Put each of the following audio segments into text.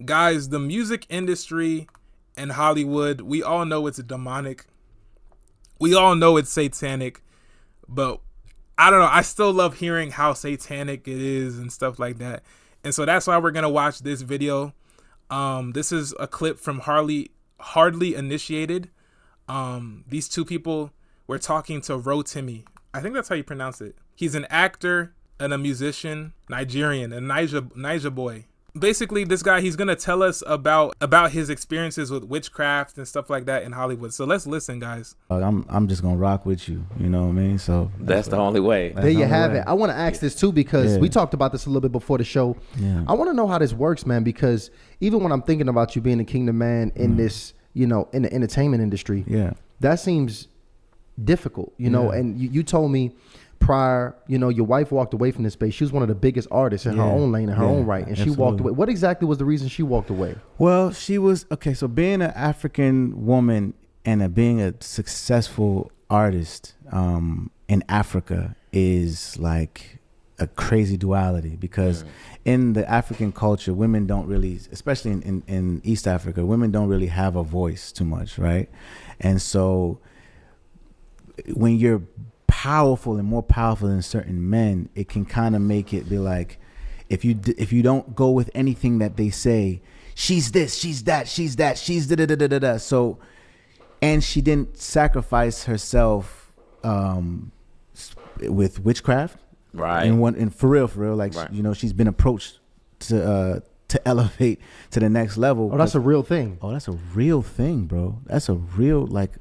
Guys, the music industry in Hollywood, we all know it's demonic. We all know it's satanic, but I don't know. I still love hearing how satanic it is and stuff like that. And so that's why we're going to watch this video. This is a clip from Hardly Initiated. These two people were talking to Rotimi. I think that's how you pronounce it. He's an actor and a musician, Nigerian, a Niger boy. Basically, this guy, he's going to tell us about his experiences with witchcraft and stuff like that in Hollywood. So let's listen, guys. I'm just going to rock with you. You know what I mean? So that's the only way. There you have it. I want to ask this too, because we talked about this a little bit before the show. Yeah. I want to know how this works, man, because even when I'm thinking about you being a kingdom man in this, in the entertainment industry, that seems difficult, you know, and you told me prior, your wife walked away from this space. She was one of the biggest artists in her own lane, in her own right, and she walked away. What exactly was the reason she walked away? Well, she was, so being an African woman and being a successful artist in Africa is like a crazy duality, because in the African culture, women don't really, especially in East Africa, women don't really have a voice too much, right? And so when you're powerful and more powerful than certain men, it can kind of make it be like, if you don't go with anything that they say, she's this, she's that, she's da da da da da da. So, and she didn't sacrifice herself with witchcraft, right? And for real, like she's been approached to elevate to the next level. Oh, that's a real thing. Oh, that's a real thing, bro. That's a real, like,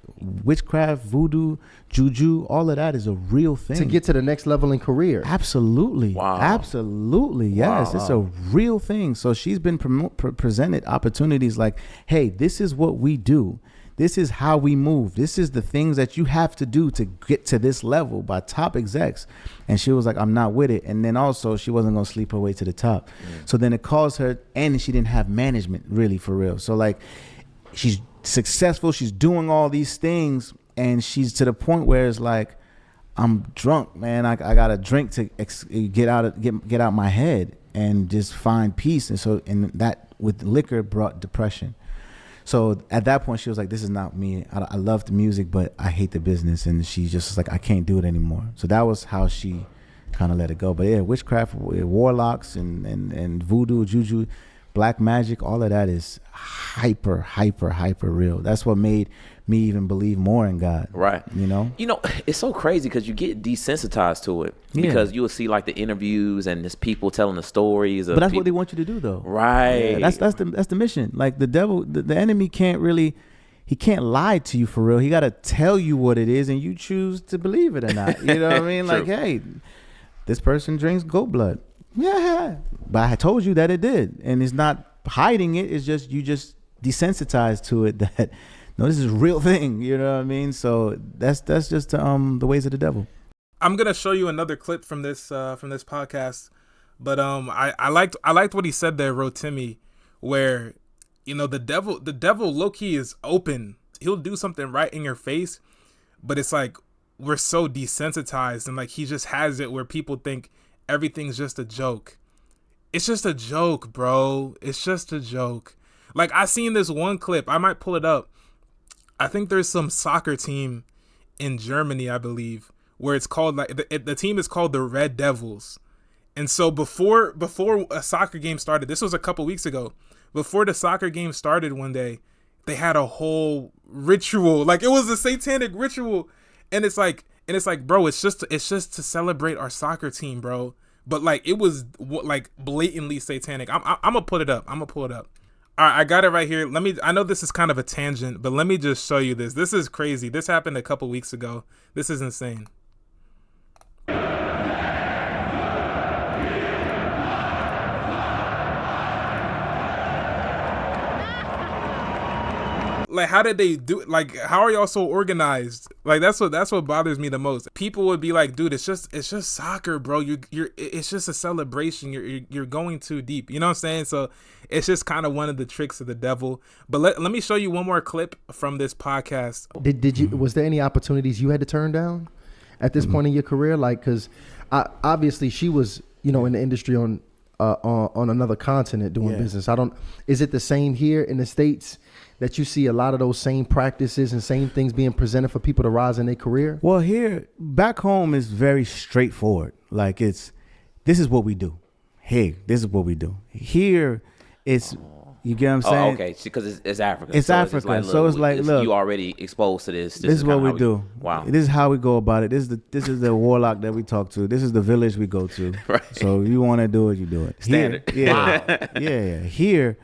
witchcraft, voodoo, juju, all of that is a real thing. To get to the next level in career. Absolutely. Wow. Absolutely. Yes. Wow. It's a real thing. So she's been presented opportunities like, hey, this is what we do. This is how we move. This is the things that you have to do to get to this level by top execs. And she was like, I'm not with it. And then also she wasn't going to sleep her way to the top. So then it caused her, and she didn't have management really for real. So like, she's successful. She's doing all these things. And she's to the point where it's like, I'm drunk, man. I got a drink to get out my head and just find peace. And so, and that with liquor brought depression. So at that point, she was like, this is not me. I love the music, but I hate the business. And she just was like, I can't do it anymore. So that was how she kind of let it go. But yeah, witchcraft, warlocks and voodoo, juju, black magic, all of that is hyper real. That's what made me even believe more in God. Right. It's so crazy because you get desensitized to it, because you will see like the interviews and there's people telling the stories. But that's what they want you to do, though. Right. Yeah, that's the mission. Like the devil, the enemy can't lie to you for real. He got to tell you what it is and you choose to believe it or not. You know what I mean? Like, hey, this person drinks goat blood. Yeah. But I told you that it did. And it's not hiding it. It's just, you just desensitized to it that, no, this is a real thing. You know what I mean? So that's just the ways of the devil. I'm going to show you another clip from this podcast. But I liked what he said there, Rotimi, where, the devil low-key is open. He'll do something right in your face, but it's like we're so desensitized, and like he just has it where people think everything's just a joke. It's just a joke, bro. It's just a joke. Like, I seen this one clip. I might pull it up. I think there's some soccer team in Germany, I believe, where it's called, like, the team is called the Red Devils. And so before a soccer game started, this was a couple weeks ago, before the soccer game started one day, they had a whole ritual. Like, it was a satanic ritual. And it's like, bro, it's just to celebrate our soccer team, bro. But like, it was like blatantly satanic. I'm gonna put it up. I'm gonna pull it up. All right, I got it right here. I know this is kind of a tangent, but let me just show you this. This is crazy. This happened a couple weeks ago. This is insane. Like, how did they do it? Like, how are y'all so organized? Like, that's what bothers me the most. People would be like, dude, it's just soccer, bro. It's just a celebration. You're going too deep. You know what I'm saying? So it's just kind of one of the tricks of the devil. But let me show you one more clip from this podcast. Did you? Was there any opportunities you had to turn down at this point in your career? Like, because obviously she was, in the industry on on another continent doing business. Is it the same here in the States that you see a lot of those same practices and same things being presented for people to rise in their career? Well, here, back home is very straightforward. Like this is what we do. Hey, this is what we do. Here, it's, you get what I'm saying? Oh, okay, because it's Africa. It's Africa. Look, you already exposed to this. This is what we do. Wow. This is how we go about it. This is the warlock that we talk to. This is the village we go to. Right. So you want to do it, you do it. Standard. Here, yeah. Here,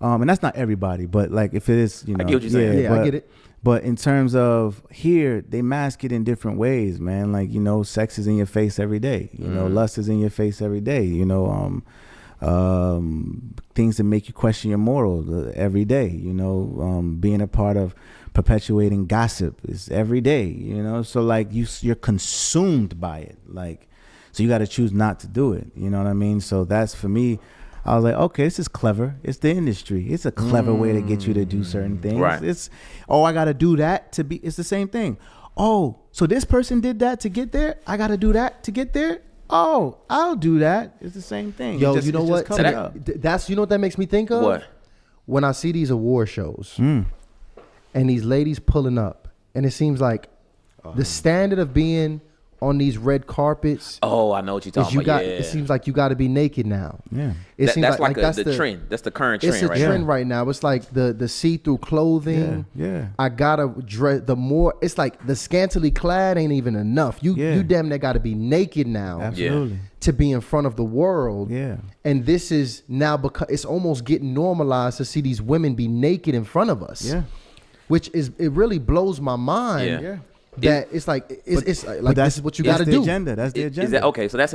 and that's not everybody, but like if it is, you know. I get what you're saying. Yeah, I get it. But in terms of here, they mask it in different ways, man. Like, you know, sex is in your face every day. You know, lust is in your face every day. You know, things that make you question your morals every day. You know, being a part of perpetuating gossip is every day. You know, so like you're consumed by it. Like, so you got to choose not to do it. You know what I mean? So that's, for me, I was like, okay, this is clever. It's the industry. It's a clever way to get you to do certain things. Right. It's, I got to do that to be, it's the same thing. Oh, so this person did that to get there? I got to do that to get there? Oh, I'll do that. It's the same thing. Yo, you know what? That's, you know what that makes me think of? What? When I see these award shows and these ladies pulling up, and it seems like the standard of being on these red carpets. Oh, I know what you're talking about. It seems like you got to be naked now. Yeah. That's the trend. That's the current trend. It's a trend right now. It's like the see-through clothing. Yeah. I gotta dress. The more, it's like the scantily clad ain't even enough. You damn near got to be naked now. Absolutely. To be in front of the world. Yeah. And this is now because it's almost getting normalized to see these women be naked in front of us. Yeah. Which is, it really blows my mind. Yeah. That it's like this is what you got to do. That's the agenda. Is that okay? So that's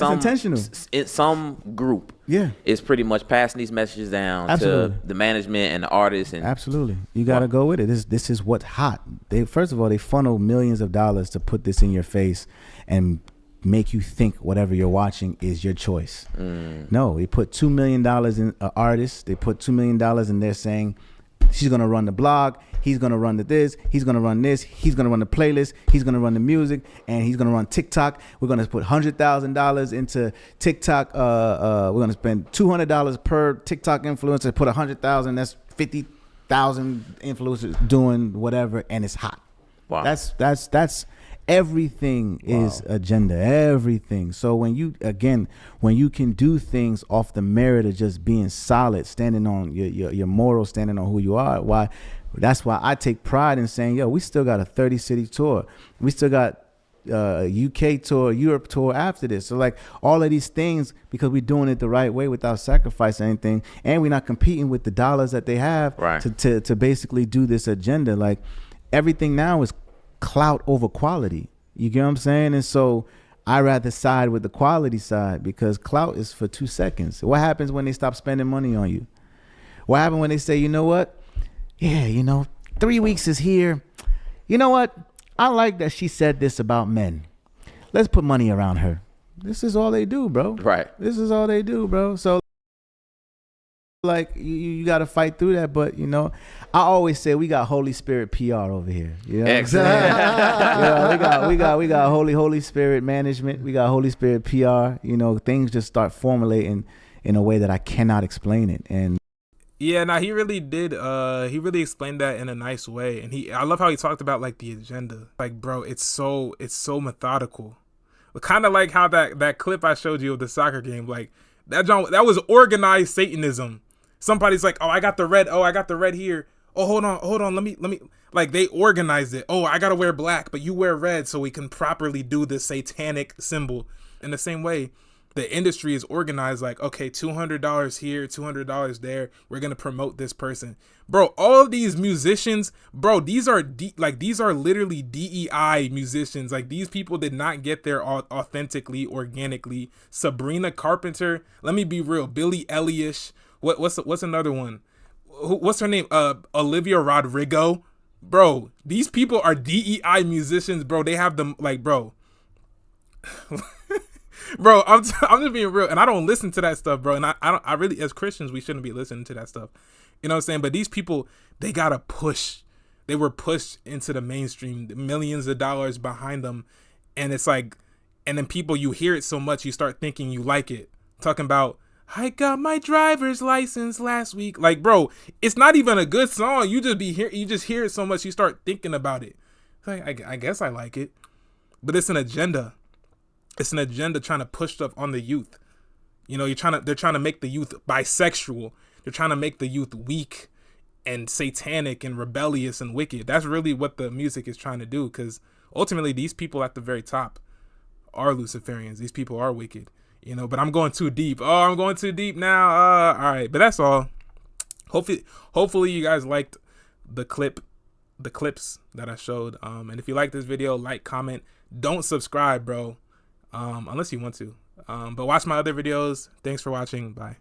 intentional. Some group. Yeah. Is pretty much passing these messages down to the management and the artists. And absolutely, you got to go with it. This is what's hot. First of all, they funnel millions of dollars to put this in your face and make you think whatever you're watching is your choice. No, they put $2 million in an artist. They put $2 million in there saying, she's going to run the blog. He's going to run this. He's going to run this. He's going to run the playlist. He's going to run the music. And he's going to run TikTok. We're going to put $100,000 into TikTok. We're going to spend $200 per TikTok influencer. Put $100,000. That's 50,000 influencers doing whatever. And it's hot. Wow. That's everything is agenda. Everything. So when you can do things off the merit of just being solid, standing on your morals, standing on who you are, that's why I take pride in saying, yo, we still got a 30-city tour. We still got UK tour, Europe tour after this. So like all of these things, because we're doing it the right way without sacrificing anything, and we're not competing with the dollars that they have to basically do this agenda. Like everything now is clout over quality. You get what I'm saying? And so I rather side with the quality side, because clout is for 2 seconds. What happens when they stop spending money on you? What happens when they say, you know what? Yeah, 3 weeks is here. You know what? I like that she said this about men. Let's put money around her. This is all they do, bro. Right. This is all they do, bro. So like you got to fight through that. But I always say we got Holy Spirit PR over here. You know we got Holy Spirit management. We got Holy Spirit PR. Things just start formulating in a way that I cannot explain it. And yeah, he really did. He really explained that in a nice way. And I love how he talked about like the agenda. Like, bro, it's so methodical. Kind of like how that clip I showed you of the soccer game. Like that was organized Satanism. Somebody's like, oh, I got the red. Oh, I got the red here. Oh, hold on. Let me. Like they organized it. Oh, I gotta wear black, but you wear red so we can properly do the satanic symbol. In the same way, the industry is organized like, okay, $200 here, $200 there. We're going to promote this person. Bro, all of these musicians, bro, these are literally DEI musicians. Like these people did not get there authentically, organically. Sabrina Carpenter, let me be real. Billie Eilish, what's another one? What's her name? Olivia Rodrigo. Bro, these people are DEI musicians, bro. They have them like, bro. Bro, I'm just being real, and I don't listen to that stuff, bro. And I really, as Christians, we shouldn't be listening to that stuff. You know what I'm saying? But these people, they gotta push. They were pushed into the mainstream, millions of dollars behind them, and it's like, and then people, you hear it so much, you start thinking you like it. talking about, I got my driver's license last week. Like, bro, it's not even a good song. You just hear it so much, you start thinking about it. Like, I guess I like it, but it's an agenda. It's an agenda trying to push stuff on the youth. You know, they're trying to make the youth bisexual. They're trying to make the youth weak and satanic and rebellious and wicked. That's really what the music is trying to do, because ultimately these people at the very top are Luciferians. These people are wicked. You know, but I'm going too deep. Oh, I'm going too deep now. All right, but that's all. Hopefully you guys liked the clips that I showed. And if you like this video, like, comment. Don't subscribe, bro. Unless you want to. But watch my other videos. Thanks for watching. Bye.